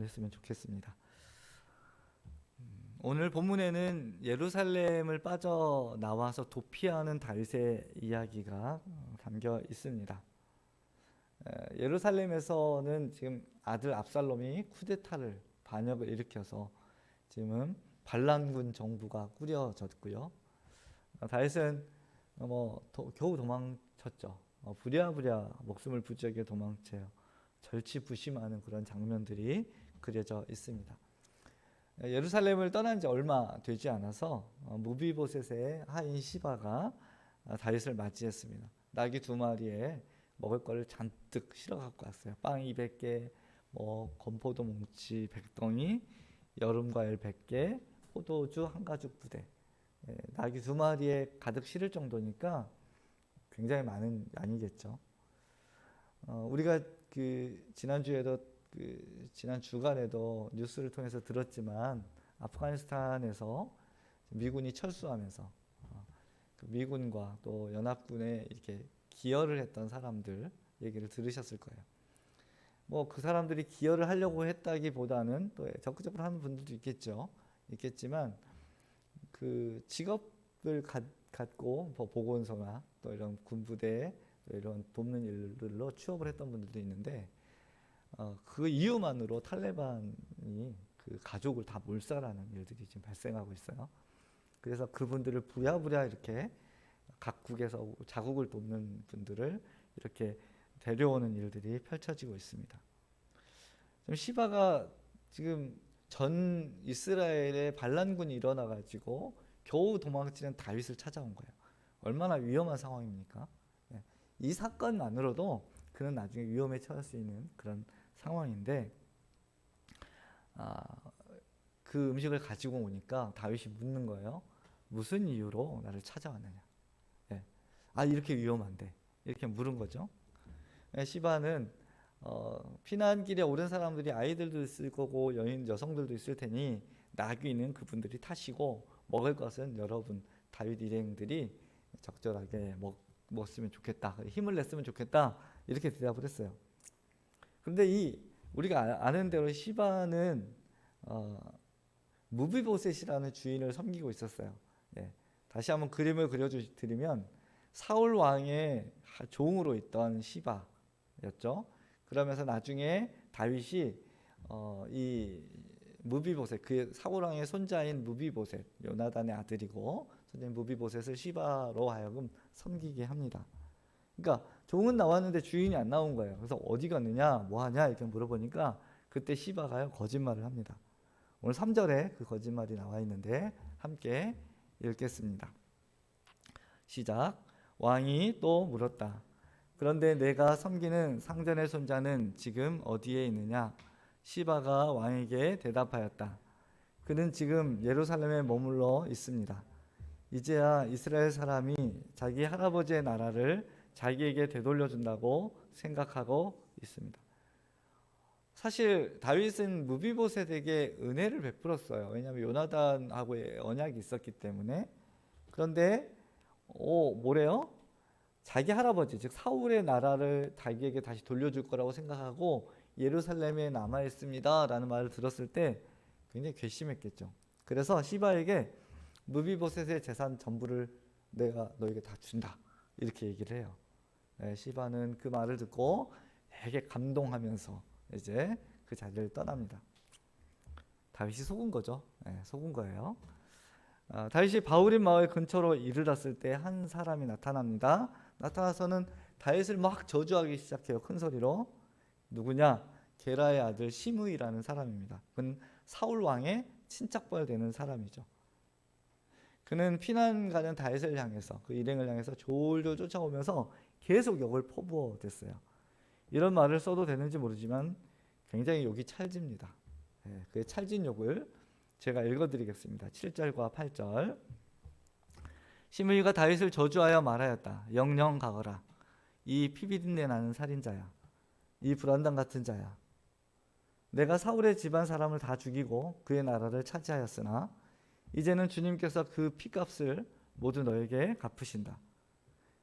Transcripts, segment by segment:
했으면 좋겠습니다. 오늘 본문에는 예루살렘을 빠져나와서 도피하는 다윗의 이야기가 담겨 있습니다. 예루살렘에서는 지금 아들 압살롬이 쿠데타를 반역을 일으켜서 지금은 반란군 정부가 꾸려졌고요. 다윗은 겨우 도망쳤죠. 부랴부랴 목숨을 부지하게 도망쳐요. 절치부심하는 그런 장면들이 그려져 있습니다. 예루살렘을 떠난 지 얼마 되지 않아서 무비보셋의 하인 시바가 다윗을 맞이했습니다. 나귀 2마리에 먹을 거를 잔뜩 실어 갖고 왔어요. 빵 200개, 건포도 뭉치 100덩이, 여름과일 100개, 포도주 한 가죽 부대. 나귀 2마리에 가득 실을 정도니까 굉장히 많은 양이겠죠. 우리가 지난주에도 지난 주간에도 뉴스를 통해서 들었지만 아프가니스탄에서 미군이 철수하면서 미군과 또 연합군에 이렇게 기여를 했던 사람들 얘기를 들으셨을 거예요. 그 사람들이 기여를 하려고 했다기보다는 또 적극적으로 하는 분들도 있겠지만 그 직업을 갖고 보건소나 또 이런 군부대 이런 돕는 일들로 취업을 했던 분들도 있는데 그 이유만으로 탈레반이 그 가족을 다 몰살하는 일들이 지금 발생하고 있어요. 그래서 그분들을 부랴부랴 이렇게 각국에서 자국을 돕는 분들을 이렇게 데려오는 일들이 펼쳐지고 있습니다. 시바가 지금 전 이스라엘의 반란군이 일어나가지고 겨우 도망치는 다윗을 찾아온 거예요. 얼마나 위험한 상황입니까? 이 사건만으로도 그는 나중에 위험에 처할 수 있는 그런 상황인데 그 음식을 가지고 오니까 다윗이 묻는 거예요. 무슨 이유로 나를 찾아왔느냐? 이렇게 위험한데 이렇게 물은 거죠. 시바는 피난길에 오른 사람들이 아이들도 있을 거고 여성들도 있을 테니 나귀는 그분들이 타시고 먹을 것은 여러분 다윗 일행들이 적절하게 먹었으면 좋겠다, 힘을 냈으면 좋겠다, 이렇게 대답을 했어요. 그런데 우리가 아는 대로 시바는 무비보셋이라는 주인을 섬기고 있었어요. 다시 한번 그림을 그려드리면 사울 왕의 종으로 있던 시바였죠. 그러면서 나중에 다윗이 이 무비보셋, 그 사울 왕의 손자인 무비보셋, 요나단의 아들이고 손자인 무비보셋을 시바로 하여금 섬기게 합니다. 그러니까 종은 나왔는데 주인이 안 나온 거예요. 그래서 어디 갔느냐, 뭐 하냐 이렇게 물어보니까 그때 시바가요 거짓말을 합니다. 오늘 3절에 그 거짓말이 나와 있는데 함께 읽겠습니다. 시작. 왕이 또 물었다. 그런데 내가 섬기는 상전의 손자는 지금 어디에 있느냐? 시바가 왕에게 대답하였다. 그는 지금 예루살렘에 머물러 있습니다. 이제야 이스라엘 사람이 자기 할아버지의 나라를 자기에게 되돌려준다고 생각하고 있습니다. 사실 다윗은 무비보셋에게 은혜를 베풀었어요. 왜냐하면 요나단하고의 언약이 있었기 때문에. 그런데 뭐래요? 자기 할아버지, 즉 사울의 나라를 자기에게 다시 돌려줄 거라고 생각하고 예루살렘에 남아있습니다 라는 말을 들었을 때 굉장히 괘씸했겠죠. 그래서 시바에게 무비보셋의 재산 전부를 내가 너에게 다 준다, 이렇게 얘기를 해요. 시바는 그 말을 듣고 되게 감동하면서 이제 그 자리를 떠납니다. 다윗이 속은 거죠. 속은 거예요. 다윗이 바후림 마을 근처로 이르렀을 때 한 사람이 나타납니다. 나타나서는 다윗을 막 저주하기 시작해요. 큰 소리로. 누구냐? 게라의 아들 시므이라는 사람입니다. 그는 사울 왕의 친척벌 되는 사람이죠. 그는 피난 가는 다윗을 향해서, 그 일행을 향해서 졸졸 쫓아오면서 계속 욕을 퍼부어댔어요. 이런 말을 써도 되는지 모르지만 굉장히 욕이 찰집니다. 그 찰진 욕을 제가 읽어드리겠습니다. 7절과 8절. 시므이가 다윗을 저주하여 말하였다. 영영 가거라. 이 피비린내 나는 살인자야. 이 불안당 같은 자야. 내가 사울의 집안 사람을 다 죽이고 그의 나라를 차지하였으나 이제는 주님께서 그 피값을 모두 너에게 갚으신다.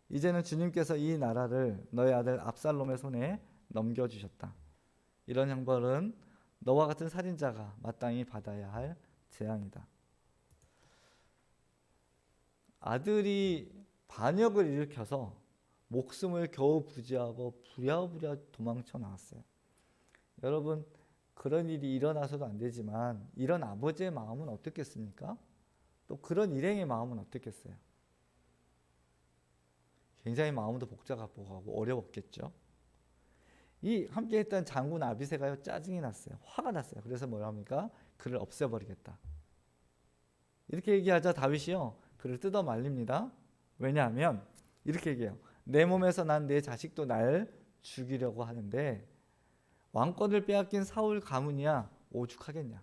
이제는 주님께서 이 나라를 너의 아들 압살롬의 손에 넘겨주셨다. 이런 형벌은 너와 같은 살인자가 마땅히 받아야 할 재앙이다. 아들이 반역을 일으켜서 목숨을 겨우 부지하고 부랴부랴 도망쳐 나왔어요. 여러분, 그런 일이 일어나서도 안 되지만 이런 아버지의 마음은 어떻겠습니까? 또 그런 일행의 마음은 어떻겠어요? 굉장히 마음도 복잡하고 어려웠겠죠. 이 함께했던 장군 아비새가 짜증이 났어요. 화가 났어요. 그래서 뭘 합니까? 그를 없애버리겠다. 이렇게 얘기하자 다윗이요, 그를 뜯어 말립니다. 왜냐하면 이렇게 얘기해요. 내 몸에서 난 내 자식도 날 죽이려고 하는데 왕권을 빼앗긴 사울 가문이야 오죽하겠냐.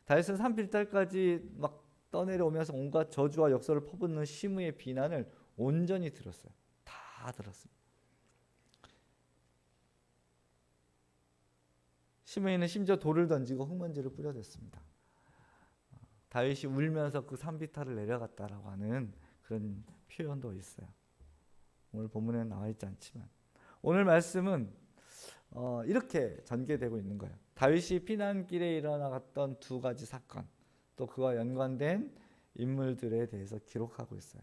다윗은 산빌달까지 막 떠내려오면서 온갖 저주와 역설을 퍼붓는 시므의 비난을 온전히 들었어요. 다 들었습니다. 시므이는 심지어 돌을 던지고 흙먼지를 뿌려댔습니다. 다윗이 울면서 그 산비탈을 내려갔다라고 하는 그런 표현도 있어요. 오늘 본문에 나와 있지 않지만 오늘 말씀은 이렇게 전개되고 있는 거예요. 다윗이 피난길에 일어나갔던 두 가지 사건, 또 그와 연관된 인물들에 대해서 기록하고 있어요.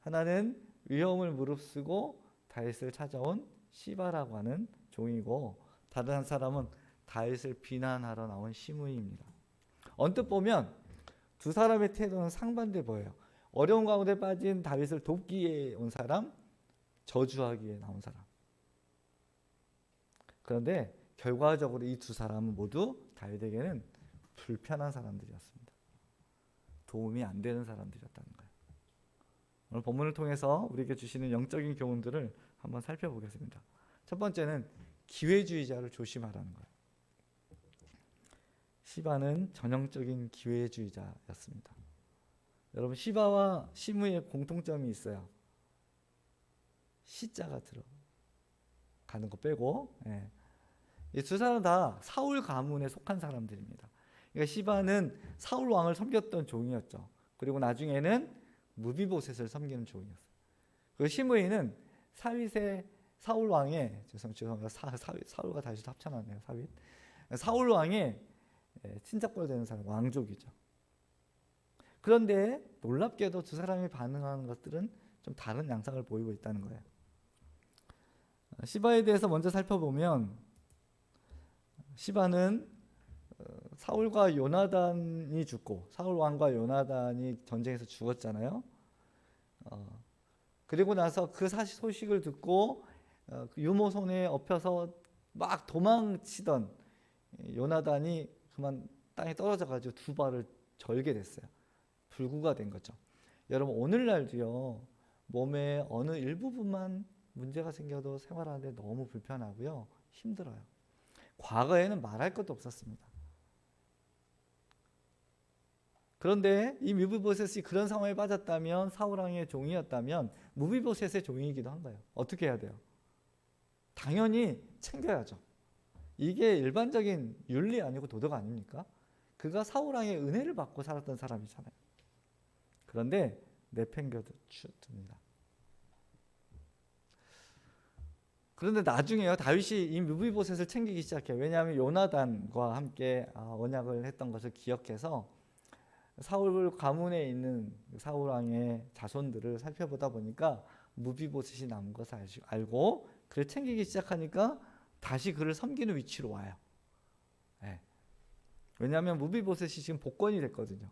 하나는 위험을 무릅쓰고 다윗을 찾아온 시바라고 하는 종이고, 다른 한 사람은 다윗을 비난하러 나온 시므이입니다. 언뜻 보면 두 사람의 태도는 상반돼 보여요. 어려운 가운데 빠진 다윗을 돕기에 온 사람, 저주하기에 나온 사람. 그런데 결과적으로 이 두 사람은 모두 다윗에게는 불편한 사람들이었습니다. 도움이 안 되는 사람들이었다는 거예요. 오늘 본문을 통해서 우리에게 주시는 영적인 교훈들을 한번 살펴보겠습니다. 첫 번째는 기회주의자를 조심하라는 거예요. 시바는 전형적인 기회주의자였습니다. 여러분, 시바와 시므의 공통점이 있어요. 시자가 들어가는 거 빼고, 이 두 사람 다 사울 가문에 속한 사람들입니다. 그러니까 시바는 사울 왕을 섬겼던 종이었죠. 그리고 나중에는 무비보셋을 섬기는 종이었어요. 그리고 시므이는 사울 왕의 죄송합니다. 사울과 다윗이 합쳐놨네요. 사울 왕의 친척벌 되는 사람, 왕족이죠. 그런데 놀랍게도 두 사람이 반응하는 것들은 좀 다른 양상을 보이고 있다는 거예요. 시바에 대해서 먼저 살펴보면, 시바는 사울과 요나단이 죽고, 사울 왕과 요나단이 전쟁에서 죽었잖아요. 그리고 나서 그 소식을 듣고 유모손에 엎혀서 막 도망치던 요나단이 그만 땅에 떨어져 가지고 두 발을 절게 됐어요. 불구가 된 거죠. 여러분, 오늘날도요, 몸의 어느 일부분만 문제가 생겨도 생활하는데 너무 불편하고요, 힘들어요. 과거에는 말할 것도 없었습니다. 그런데 이 무비보셋이 그런 상황에 빠졌다면, 사울왕의 종이었다면 무비보셋의 종이기도 한 거예요. 어떻게 해야 돼요? 당연히 챙겨야죠. 이게 일반적인 윤리 아니고 도덕 아닙니까? 그가 사울왕의 은혜를 받고 살았던 사람이잖아요. 그런데 내팽겨둡니다. 그런데 나중에요, 다윗이 이 무비보셋을 챙기기 시작해요. 왜냐하면 요나단과 함께 언약을 했던 것을 기억해서 사울 가문에 있는 사울 왕의 자손들을 살펴보다 보니까 무비보셋이 남은 것을 알고 그를 챙기기 시작하니까 다시 그를 섬기는 위치로 와요. 왜냐하면 무비보셋이 지금 복권이 됐거든요.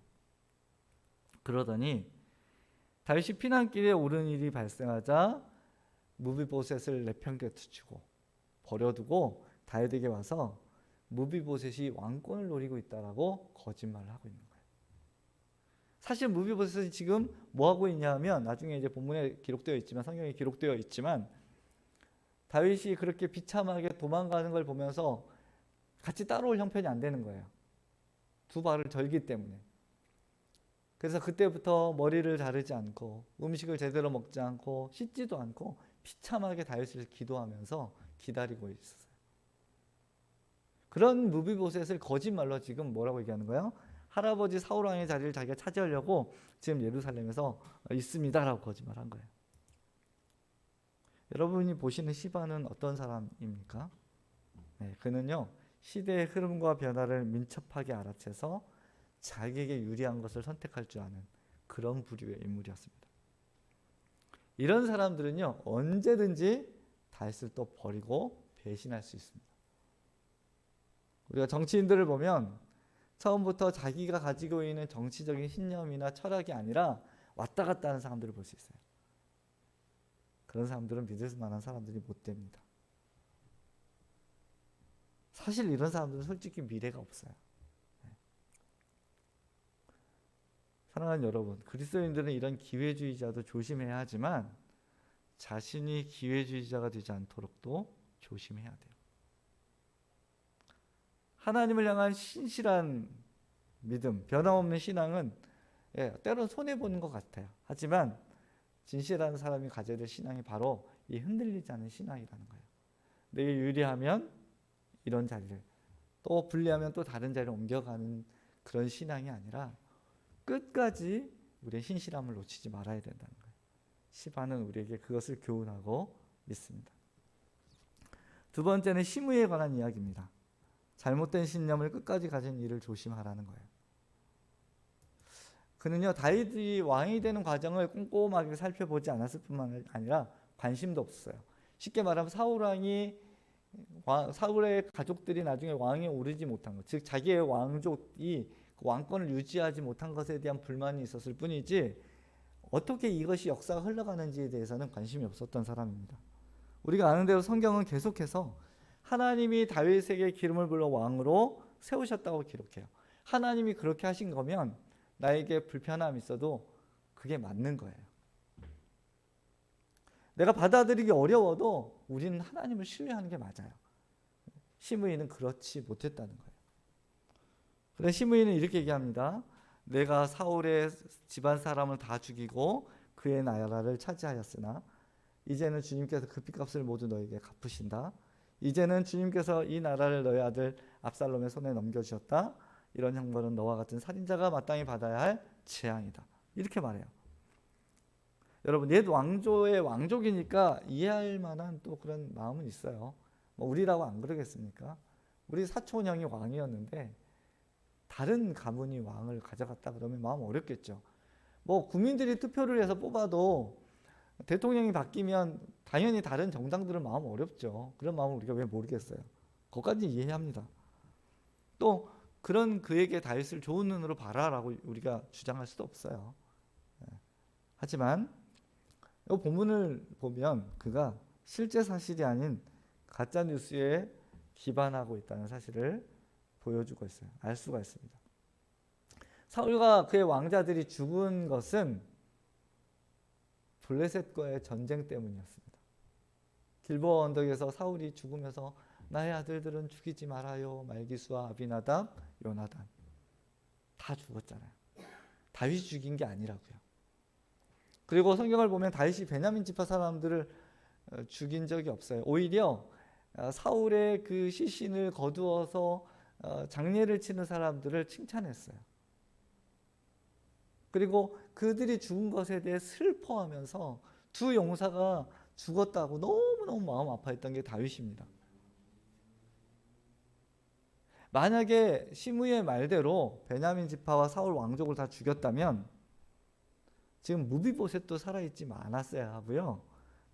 그러더니 다윗이 피난길에 오른 일이 발생하자 무비보셋을 내팽개치고 버려두고 다윗에게 와서 무비보셋이 왕권을 노리고 있다라고 거짓말을 하고 있는 거예요. 사실 무비보셋이 지금 뭐 하고 있냐 하면, 나중에 이제 본문에 기록되어 있지만, 성경에 기록되어 있지만, 다윗이 그렇게 비참하게 도망가는 걸 보면서 같이 따라올 형편이 안 되는 거예요. 두 발을 절기 때문에. 그래서 그때부터 머리를 자르지 않고 음식을 제대로 먹지 않고 씻지도 않고 비참하게 다윗을 기도하면서 기다리고 있었어요. 그런 무비보셋을 거짓말로 지금 뭐라고 얘기하는 거예요? 할아버지 사울왕의 자리를 자기가 차지하려고 지금 예루살렘에서 있습니다라고 거짓말한 거예요. 여러분이 보시는 시바는 어떤 사람입니까? 그는요 시대의 흐름과 변화를 민첩하게 알아채서 자기에게 유리한 것을 선택할 줄 아는 그런 부류의 인물이었습니다. 이런 사람들은요 언제든지 다윗을 또 버리고 배신할 수 있습니다. 우리가 정치인들을 보면 처음부터 자기가 가지고 있는 정치적인 신념이나 철학이 아니라 왔다 갔다 하는 사람들을 볼 수 있어요. 그런 사람들은 믿을 만한 사람들이 못 됩니다. 사실 이런 사람들은 솔직히 미래가 없어요. 사랑하는 여러분, 그리스도인들은 이런 기회주의자도 조심해야 하지만 자신이 기회주의자가 되지 않도록도 조심해야 돼요. 하나님을 향한 신실한 믿음, 변함없는 신앙은 때로는 손해보는 것 같아요. 하지만 진실한 사람이 가져야 될 신앙이 바로 이 흔들리지 않는 신앙이라는 거예요. 내게 유리하면 이런 자리를, 또 불리하면 또 다른 자리를 옮겨가는 그런 신앙이 아니라 끝까지 우리의 신실함을 놓치지 말아야 된다는 거예요. 시바는 우리에게 그것을 교훈하고 있습니다. 두 번째는 시므에 관한 이야기입니다. 잘못된 신념을 끝까지 가진 이를 조심하라는 거예요. 그는요 다윗이 왕이 되는 과정을 꼼꼼하게 살펴보지 않았을 뿐만 아니라 관심도 없었어요. 쉽게 말하면 사울의 가족들이 나중에 왕에 오르지 못한 것, 즉 자기의 왕족이 왕권을 유지하지 못한 것에 대한 불만이 있었을 뿐이지 어떻게 이것이 역사가 흘러가는지에 대해서는 관심이 없었던 사람입니다. 우리가 아는 대로 성경은 계속해서 하나님이 다윗에게 기름을 불러 왕으로 세우셨다고 기록해요. 하나님이 그렇게 하신 거면 나에게 불편함이 있어도 그게 맞는 거예요. 내가 받아들이기 어려워도 우리는 하나님을 신뢰하는 게 맞아요. 시므이는 그렇지 못했다는 거예요. 그래서 시므이는 이렇게 얘기합니다. 내가 사울의 집안 사람을 다 죽이고 그의 나라를 차지하였으나 이제는 주님께서 그 핏값을 모두 너에게 갚으신다. 이제는 주님께서 이 나라를 너의 아들 압살롬의 손에 넘겨주셨다. 이런 형벌은 너와 같은 살인자가 마땅히 받아야 할 재앙이다. 이렇게 말해요. 여러분 옛 왕조의 왕족이니까 이해할 만한 또 그런 마음은 있어요. 뭐 우리라고 안 그러겠습니까? 우리 사촌 형이 왕이었는데 다른 가문이 왕을 가져갔다 그러면 마음 어렵겠죠. 뭐 국민들이 투표를 해서 뽑아도 대통령이 바뀌면 당연히 다른 정당들은 마음 어렵죠. 그런 마음을 우리가 왜 모르겠어요. 그것까지 이해합니다. 또 그런 그에게 다윗을 좋은 눈으로 봐라라고 우리가 주장할 수도 없어요. 하지만 이 본문을 보면 그가 실제 사실이 아닌 가짜 뉴스에 기반하고 있다는 사실을 보여주고 있어요. 알 수가 있습니다. 사울과 그의 왕자들이 죽은 것은 블레셋과의 전쟁 때문이었습니다. 길보아 언덕에서 사울이 죽으면서 나의 아들들은 죽이지 말아요. 말기수와 아비나답, 요나단 다 죽었잖아요. 다윗이 죽인 게 아니라고요. 그리고 성경을 보면 다윗이 베냐민 지파 사람들을 죽인 적이 없어요. 오히려 사울의 그 시신을 거두어서 장례를 치는 사람들을 칭찬했어요. 그리고 그들이 죽은 것에 대해 슬퍼하면서 두 용사가 죽었다고 너무너무 마음 아파했던 게 다윗입니다. 만약에 시므이의 말대로 베냐민 지파와 사울 왕족을 다 죽였다면 지금 무비보셋도 살아있지 않았어야 하고요.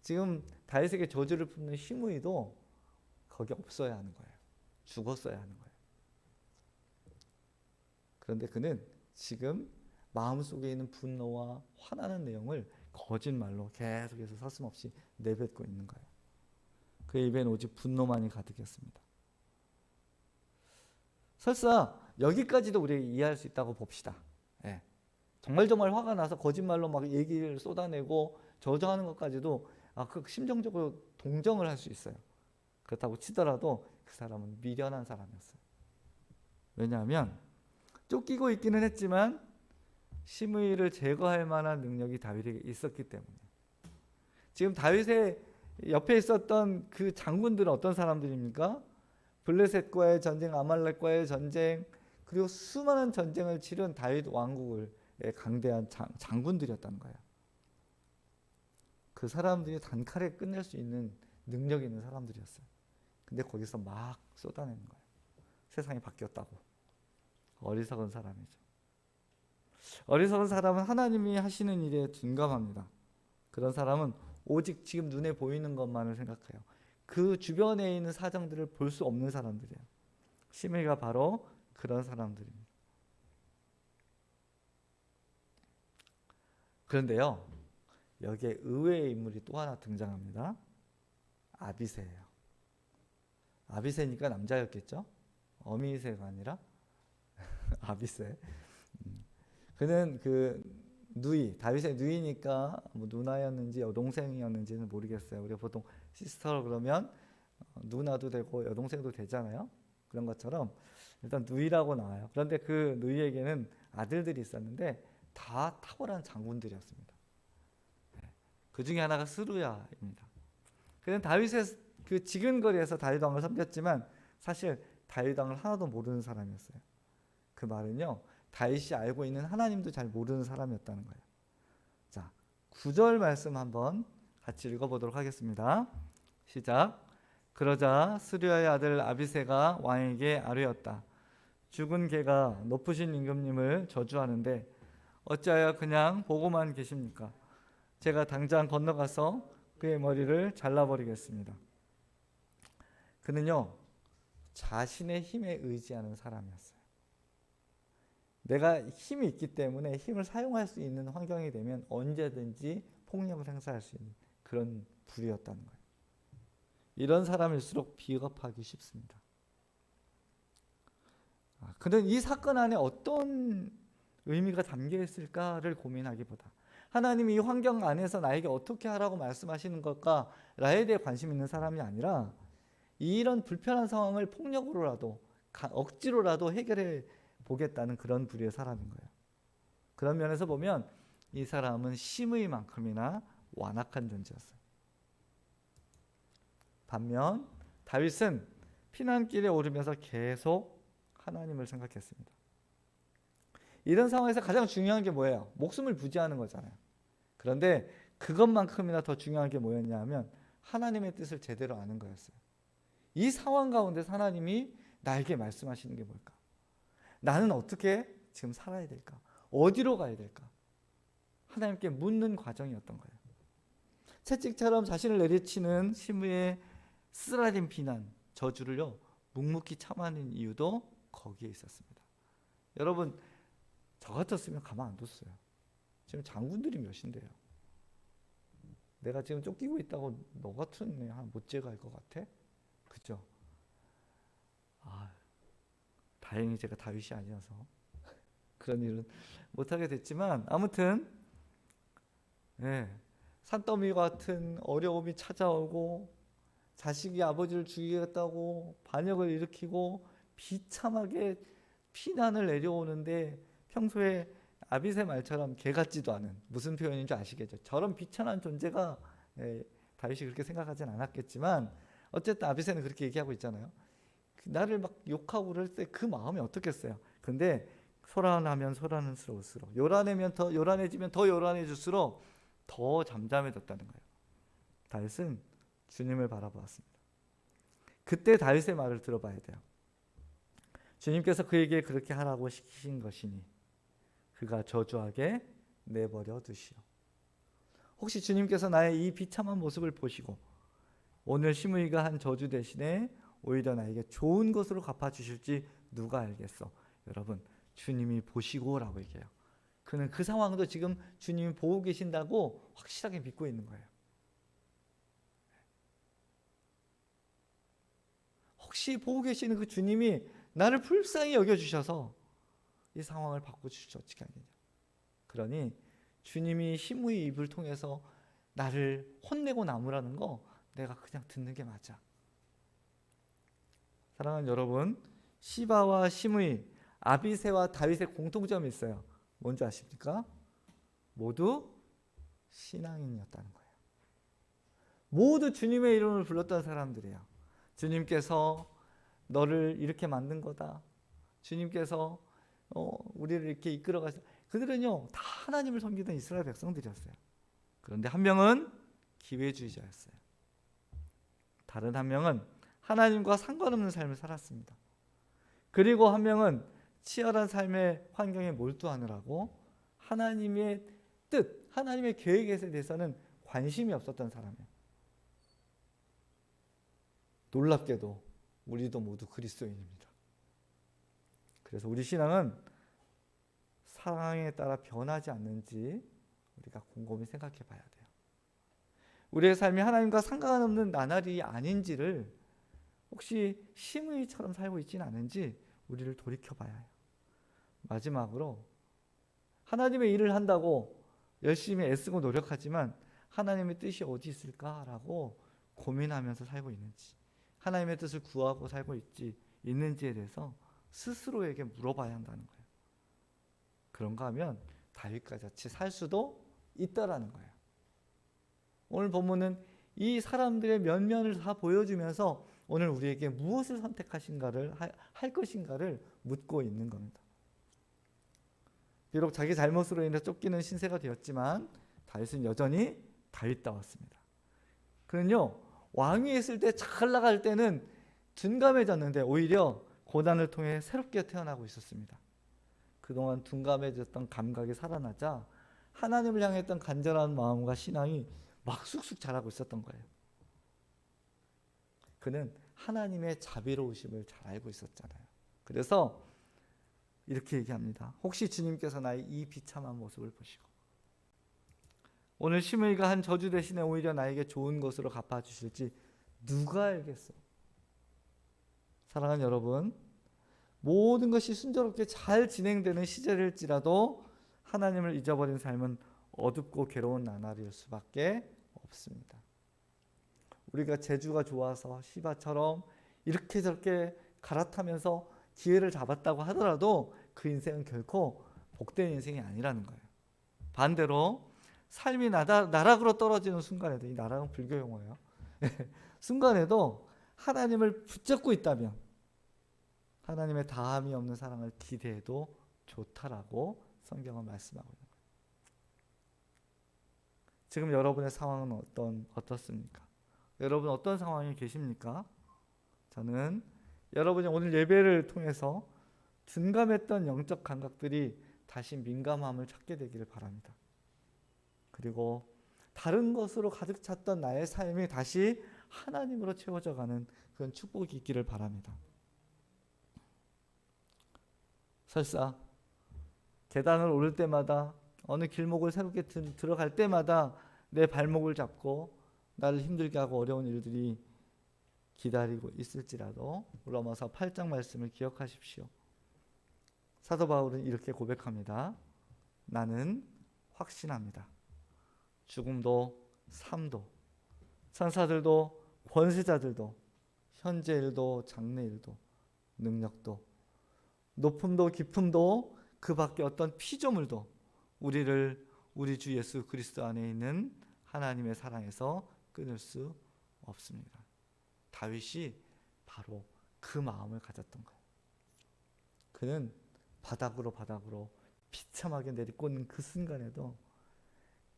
지금 다윗에게 저주를 품는 시므이도 거기 없어야 하는 거예요. 죽었어야 하는 거예요. 그런데 그는 지금 마음속에 있는 분노와 화나는 내용을 거짓말로 계속해서 서슴없이 내뱉고 있는 거예요. 그의 입에는 오직 분노만이 가득했습니다. 설사 여기까지도 우리가 이해할 수 있다고 봅시다. 정말 화가 나서 거짓말로 막 얘기를 쏟아내고 저주하는 것까지도 그 심정적으로 동정을 할 수 있어요. 그렇다고 치더라도 그 사람은 미련한 사람이었어요. 왜냐하면 쫓기고 있기는 했지만 시므이를 제거할 만한 능력이 다윗에게 있었기 때문에. 지금 다윗의 옆에 있었던 그 장군들은 어떤 사람들입니까? 블레셋과의 전쟁, 아말렉과의 전쟁, 그리고 수많은 전쟁을 치른 다윗 왕국을 강대한 장군들이었다는 거예요. 그 사람들이 단칼에 끝낼 수 있는 능력이 있는 사람들이었어요. 근데 거기서 막 쏟아내는 거예요. 세상이 바뀌었다고. 어리석은 사람이죠. 어리석은 사람은 하나님이 하시는 일에 둔감합니다. 그런 사람은 오직 지금 눈에 보이는 것만을 생각해요. 그 주변에 있는 사정들을 볼 수 없는 사람들이에요. 시므이가 바로 그런 사람들입니다. 그런데요, 여기에 의외의 인물이 또 하나 등장합니다. 아비새예요. 아비새니까 남자였겠죠? 어미새가 아니라 아비새. 그는 그 누이, 다윗의 누이니까 뭐 누나였는지 여동생이었는지는 모르겠어요. 우리가 보통 시스터 그러면 누나도 되고 여동생도 되잖아요. 그런 것처럼 일단 누이라고 나와요. 그런데 그 누이에게는 아들들이 있었는데 다 탁월한 장군들이었습니다. 그 중에 하나가 스루야입니다. 그는 다윗의 그 지근거리에서 다윗 왕을 섬겼지만 사실 다윗 왕을 하나도 모르는 사람이었어요. 그 말은요, 다윗이 알고 있는 하나님도 잘 모르는 사람이었다는 거예요. 자, 9절 말씀 한번 같이 읽어보도록 하겠습니다. 시작. 그러자 스루야의 아들 아비새가 왕에게 아뢰었다. 죽은 개가 높으신 임금님을 저주하는데 어찌하여 그냥 보고만 계십니까? 제가 당장 건너가서 그의 머리를 잘라버리겠습니다. 그는요, 자신의 힘에 의지하는 사람이었어요. 내가 힘이 있기 때문에 힘을 사용할 수 있는 환경이 되면 언제든지 폭력을 행사할 수 있는 그런 부류였다는 거예요. 이런 사람일수록 비겁하기 쉽습니다. 그는 이 사건 안에 어떤 의미가 담겨 있을까를 고민하기보다 하나님이 이 환경 안에서 나에게 어떻게 하라고 말씀하시는 걸까에 대해 관심 있는 사람이 아니라 이런 불편한 상황을 폭력으로라도 억지로라도 해결해 보겠다는 그런 부류의 사람인 거예요. 그런 면에서 보면 이 사람은 시므이만큼이나 완악한 존재였어요. 반면 다윗은 피난길에 오르면서 계속 하나님을 생각했습니다. 이런 상황에서 가장 중요한 게 뭐예요? 목숨을 부지하는 거잖아요. 그런데 그것만큼이나 더 중요한 게 뭐였냐 하면 하나님의 뜻을 제대로 아는 거였어요. 이 상황 가운데서 하나님이 나에게 말씀하시는 게 뭘까? 나는 어떻게 지금 살아야 될까? 어디로 가야 될까? 하나님께 묻는 과정이었던 거예요. 채찍처럼 자신을 내리치는 시므의 쓰라린 비난, 저주를요 묵묵히 참아낸 이유도 거기에 있었습니다. 여러분, 저 같았으면 가만 안 뒀어요. 지금 장군들이 몇인데요? 내가 지금 쫓기고 있다고 너 같은 애 한 못째 갈 것 같아? 그죠? 다행히 제가 다윗이 아니어서 그런 일은 못하게 됐지만 아무튼 산더미 같은 어려움이 찾아오고 자식이 아버지를 죽이겠다고 반역을 일으키고 비참하게 피난을 내려오는데 평소에 아비새 말처럼 개 같지도 않은, 무슨 표현인지 아시겠죠? 저런 비천한 존재가 다윗이 그렇게 생각하진 않았겠지만 어쨌든 아비새는 그렇게 얘기하고 있잖아요. 나를 막 욕하고 그럴 때 그 마음이 어떻겠어요? 근데 소란하면 소란스러울수록 요란해지면 더 요란해질수록 더 잠잠해졌다는 거예요. 다윗은 주님을 바라보았습니다. 그때 다윗의 말을 들어봐야 돼요. 주님께서 그에게 그렇게 하라고 시키신 것이니 그가 저주하게 내버려 두시오. 혹시 주님께서 나의 이 비참한 모습을 보시고 오늘 시므이가 한 저주 대신에 오히려 나에게 좋은 것으로 갚아주실지 누가 알겠어. 여러분, 주님이 보시고라고 얘기해요. 그는 그 상황도 지금 주님이 보고 계신다고 확실하게 믿고 있는 거예요. 혹시 보고 계시는 그 주님이 나를 불쌍히 여겨주셔서 이 상황을 바꿔주실지 어떻게 하겠냐. 그러니 주님이 시므이 입을 통해서 나를 혼내고 나무라는 거 내가 그냥 듣는 게 맞아. 사랑하는 여러분, 시바와 시므이, 아비새와 다윗의 공통점이 있어요. 뭔지 아십니까? 모두 신앙인이었다는 거예요. 모두 주님의 이름을 불렀던 사람들이에요. 주님께서 너를 이렇게 만든 거다. 주님께서 우리를 이렇게 이끌어 가서, 그들은요 다 하나님을 섬기던 이스라엘 백성들이었어요. 그런데 한 명은 기회주의자였어요. 다른 한 명은 하나님과 상관없는 삶을 살았습니다. 그리고 한 명은 치열한 삶의 환경에 몰두하느라고 하나님의 뜻, 하나님의 계획에 대해서는 관심이 없었던 사람이에요. 놀랍게도 우리도 모두 그리스도인입니다. 그래서 우리 신앙은 상황에 따라 변하지 않는지 우리가 곰곰이 생각해 봐야 돼요. 우리의 삶이 하나님과 상관없는 나날이 아닌지를, 혹시 심의처럼 살고 있지는 않은지 우리를 돌이켜 봐야 해요. 마지막으로, 하나님의 일을 한다고 열심히 애쓰고 노력하지만 하나님의 뜻이 어디 있을까라고 고민하면서 살고 있는지, 하나님의 뜻을 구하고 살고 있는지에 대해서 스스로에게 물어봐야 한다는 거예요. 그런가 하면 다윗과 같이 살 수도 있다라는 거예요. 오늘 본문은 이 사람들의 면면을 다 보여주면서 오늘 우리에게 무엇을 선택하신가를 할 것인가를 묻고 있는 겁니다. 비록 자기 잘못으로 인해 쫓기는 신세가 되었지만 다윗은 여전히 다윗다웠습니다. 그는요, 왕위에 있을 때 잘 나갈 때는 둔감해졌는데 오히려 고난을 통해 새롭게 태어나고 있었습니다. 그동안 둔감해졌던 감각이 살아나자 하나님을 향했던 간절한 마음과 신앙이 막 쑥쑥 자라고 있었던 거예요. 그는 하나님의 자비로우심을 잘 알고 있었잖아요. 그래서 이렇게 얘기합니다. 혹시 주님께서 나의 이 비참한 모습을 보시고 오늘 시므이가 한 저주 대신에 오히려 나에게 좋은 것으로 갚아주실지 누가 알겠어. 사랑하는 여러분, 모든 것이 순조롭게 잘 진행되는 시절일지라도 하나님을 잊어버린 삶은 어둡고 괴로운 나날일 수밖에 없습니다. 우리가 재주가 좋아서 시바처럼 이렇게 저렇게 갈아타면서 기회를 잡았다고 하더라도 그 인생은 결코 복된 인생이 아니라는 거예요. 반대로 삶이 나락으로 떨어지는 순간에도, 이 나락은 불교 용어예요. 순간에도 하나님을 붙잡고 있다면 하나님의 다함이 없는 사랑을 기대해도 좋다라고 성경은 말씀하고 있는 거예요. 지금 여러분의 상황은 어떻습니까? 여러분 어떤 상황에 계십니까? 저는 여러분이 오늘 예배를 통해서 둔감했던 영적 감각들이 다시 민감함을 찾게 되기를 바랍니다. 그리고 다른 것으로 가득 찼던 나의 삶이 다시 하나님으로 채워져 가는 그런 축복이 있기를 바랍니다. 설사 계단을 오를 때마다, 어느 길목을 새롭게 들어갈 때마다 내 발목을 잡고 나를 힘들게 하고 어려운 일들이 기다리고 있을지라도 로마서 8장 말씀을 기억하십시오. 사도 바울은 이렇게 고백합니다. 나는 확신합니다. 죽음도 삶도 천사들도 권세자들도 현재 일도 장래 일도 능력도 높음도 깊음도 그 밖에 어떤 피조물도 우리를 우리 주 예수 그리스도 안에 있는 하나님의 사랑에서 끊을 수 없습니다. 다윗이 바로 그 마음을 가졌던 거예요. 그는 바닥으로 비참하게 내리꽂는 그 순간에도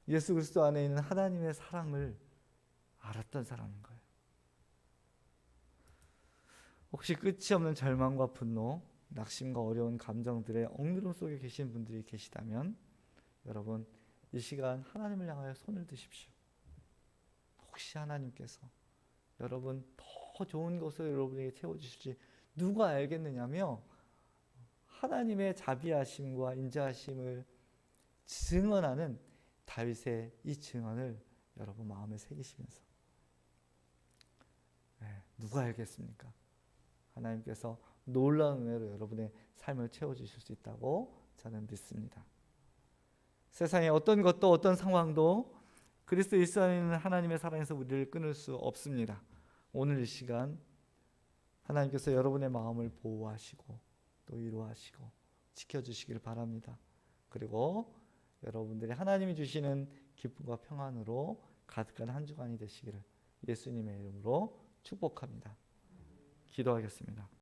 예수 그리스도 안에 있는 하나님의 사랑을 알았던 사람인 거예요. 혹시 끝이 없는 절망과 분노, 낙심과 어려운 감정들의 억누름 속에 계신 분들이 계시다면 여러분 이 시간 하나님을 향하여 손을 드십시오. 혹시 하나님께서 여러분 더 좋은 것을 여러분에게 채워주실지 누가 알겠느냐며 하나님의 자비하심과 인자하심을 증언하는 다윗의 이 증언을 여러분 마음에 새기시면서 누가 알겠습니까? 하나님께서 놀라운 은혜로 여러분의 삶을 채워주실 수 있다고 저는 믿습니다. 세상의 어떤 것도 어떤 상황도 그리스도 예수 안에 있는 하나님의 사랑에서 우리를 끊을 수 없습니다. 오늘 이 시간 하나님께서 여러분의 마음을 보호하시고 또 위로하시고 지켜주시길 바랍니다. 그리고 여러분들이 하나님이 주시는 기쁨과 평안으로 가득한 한 주간이 되시기를 예수님의 이름으로 축복합니다. 기도하겠습니다.